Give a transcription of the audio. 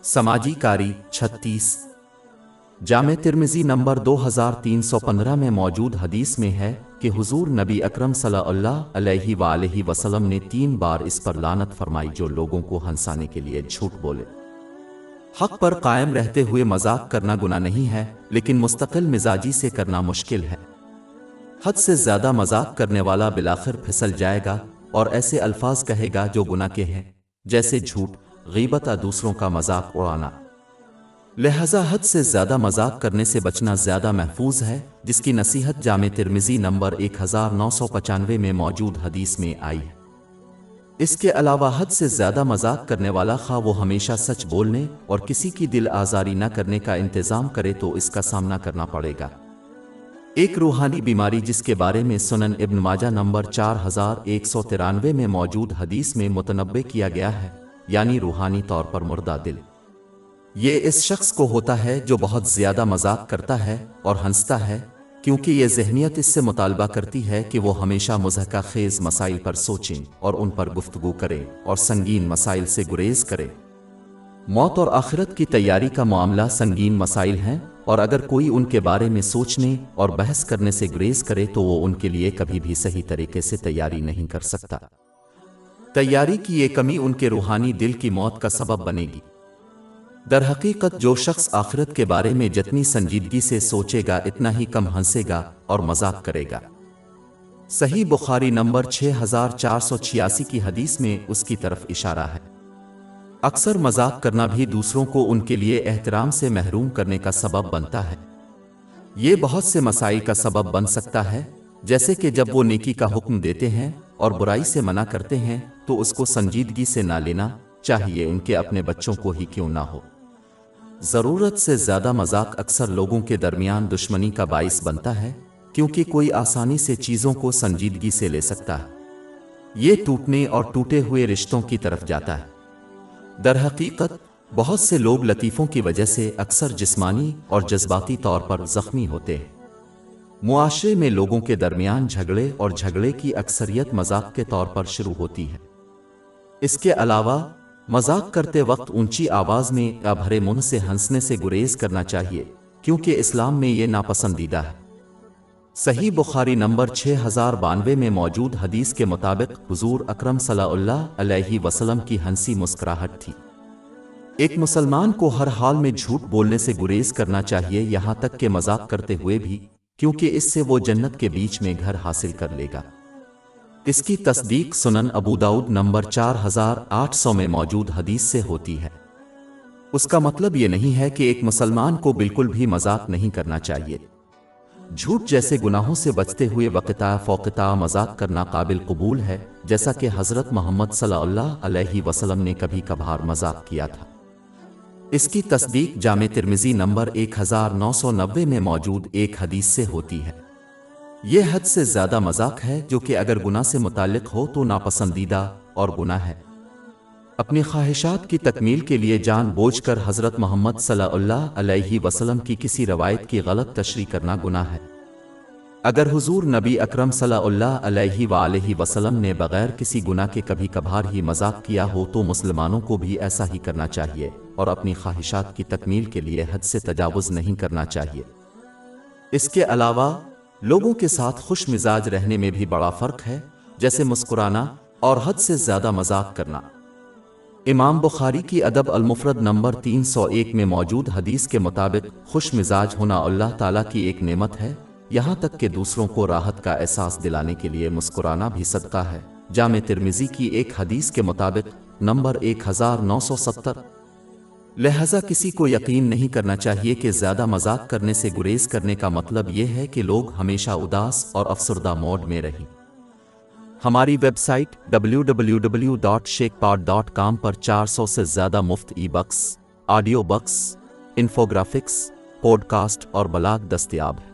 समाजी कारी 36। जामे तिर्मिज़ी नंबर 2315 में मौजूद हदीस में है कि हुजूर नबी अकरम सल्लल्लाहु अलैहि वसल्लम ने 3 बार इस पर लानत फरमाई जो लोगों को हंसाने के लिए झूठ बोले। हक पर कायम रहते हुए मजाक करना गुनाह नहीं है, लेकिन मुस्तकिल मिजाजी से करना मुश्किल है। हद से ज्यादा मजाक करने वाला बिलाखिर फिसल जाएगा और ऐसे अल्फाज कहेगा जो गुनाह के हैं, जैसे झूठ, गीबत या दूसरों का मजाक उड़ाना। लिहाजा हद से ज्यादा मजाक करने से बचना ज्यादा महफूज है, जिसकी नसीहत जामे तिर्मिज़ी नंबर 1995 में मौजूद हदीस में आई है। इसके अलावा हद से ज्यादा मजाक करने वाला खा वो हमेशा सच बोलने और किसी की दिल आजारी न करने का इंतजाम करे तो इसका सामना करना पड़ेगा। एक रूहानी बीमारी जिसके बारे में सुनन इब्न माजा नंबर 4193 में मौजूद हदीस में मुतनब्बे किया गया है, यानी रूहानी तौर पर मुर्दा दिल। ये इस शख्स को होता है जो बहुत ज्यादा मजाक करता है और हंसता है, क्योंकि ये ज़हनियत इससे मुतालबा करती है कि वो हमेशा मुज़हका खेज मसाइल पर सोचें और उन पर गुफ्तगू करें और संगीन मसाइल से गुरेज करें। मौत और आखिरत की तैयारी का मामला संगीन मसाइल हैं, और अगर कोई उनके बारे में सोचने और बहस करने से गुरेज करे तो वो उनके लिए कभी भी सही तरीके से तैयारी नहीं कर सकता। तैयारी की ये कमी उनके रूहानी दिल की मौत का सबब बनेगी। दर हकीकत जो शख्स आखिरत के बारे में जितनी संजीदगी से सोचेगा इतना ही कम हंसेगा और मजाक करेगा। सही बुखारी नंबर 6486 की हदीस में उसकी तरफ इशारा है। अक्सर मजाक करना भी दूसरों को उनके लिए एहतराम से महरूम करने का सबब बनता है। ये बहुत से मसाइल का सबब बन सकता है, जैसे कि जब वो नेकी का हुक्म देते हैं और बुराई से मना करते हैं तो उसको संजीदगी से ना लेना चाहिए, उनके अपने बच्चों को ही क्यों ना हो। ज़रूरत से ज़्यादा मजाक अक्सर लोगों के दरमियान दुश्मनी का बाइस बनता है, क्योंकि कोई आसानी से चीज़ों को संजीदगी से ले सकता है। ये टूटने और टूटे हुए रिश्तों की तरफ जाता है। दर हकीकत बहुत से लोग लतीफ़ों की वजह से अक्सर जिस्मानी और जज्बाती तौर पर ज़ख्मी होते हैं। मुआशरे में लोगों के दरमियान झगड़े और झगड़े की अक्सरियत मजाक के तौर पर शुरू होती है। इसके अलावा मजाक करते वक्त ऊंची आवाज में या भरे मुंह से हंसने से गुरेज करना चाहिए, क्योंकि इस्लाम में ये नापसंदीदा है। सही बुखारी नंबर 6092 में मौजूद हदीस के मुताबिक हुजूर अकरम सल्लल्लाहु अलैहि वसल्लम की हंसी मुस्कुराहट थी। एक मुसलमान को हर हाल में झूठ बोलने से गुरेज करना चाहिए, यहाँ तक कि मजाक करते हुए भी, क्योंकि इससे वो जन्नत के बीच में घर हासिल कर लेगा। इसकी तस्दीक सुनन अबू दाऊद नंबर 4800 में मौजूद हदीस से होती है। उसका मतलब ये नहीं है कि एक मुसलमान को बिल्कुल भी मजाक नहीं करना चाहिए। झूठ जैसे गुनाहों से बचते हुए वक़्ता फ़ौक़ता मजाक करना काबिल कबूल है, जैसा कि हज़रत मोहम्मद सल्लल्लाहु अलैहि वसल्लम ने कभी कभार मजाक किया था। इसकी तस्दीक जामे तिर्मिज़ी नंबर 1990 में मौजूद एक हदीस से होती है। यह हद से ज्यादा मजाक है जो कि अगर गुनाह से मुताल्लिक हो तो नापसंदीदा और गुनाह है। अपनी ख्वाहिशात की तकमील के लिए जानबूझकर हज़रत मोहम्मद सल्लल्लाहु अलैहि वसल्लम की किसी रवायत की गलत तशरीह करना गुनाह है। अगर हुजूर नबी अकरम सल्लल्लाहु अलैहि वसल्लम ने बगैर किसी गुनाह के कभी कभार ही मजाक किया हो तो मुसलमानों को भी ऐसा ही करना चाहिए और अपनी ख्वाहिशात की तकमील के लिए हद से तजावुज़ नहीं करना चाहिए। इसके अलावा लोगों के साथ खुश मिजाज रहने में भी बड़ा फर्क है, जैसे मुस्कुराना और हद से ज्यादा मजाक करना। इमाम बुखारी की अदब अल-मुफ़रद नंबर 301 में मौजूद हदीस के मुताबिक खुश मिजाज होना अल्लाह ताला की एक नेमत है, यहाँ तक कि दूसरों को राहत का एहसास दिलाने के लिए मुस्कुराना भी सदका है। जामे तिर्मिज़ी की एक हदीस के मुताबिक नंबर 1970। लिहाजा किसी को यकीन नहीं करना चाहिए कि ज़्यादा मजाक करने से गुरेज करने का मतलब यह है कि लोग हमेशा उदास और अफसरदा मोड में रहें। हमारी वेबसाइट www.shekpod.com पर 400 से ज़्यादा मुफ्त e-books, audio books, infographics, podcast और ब्लॉग दस्तयाब है।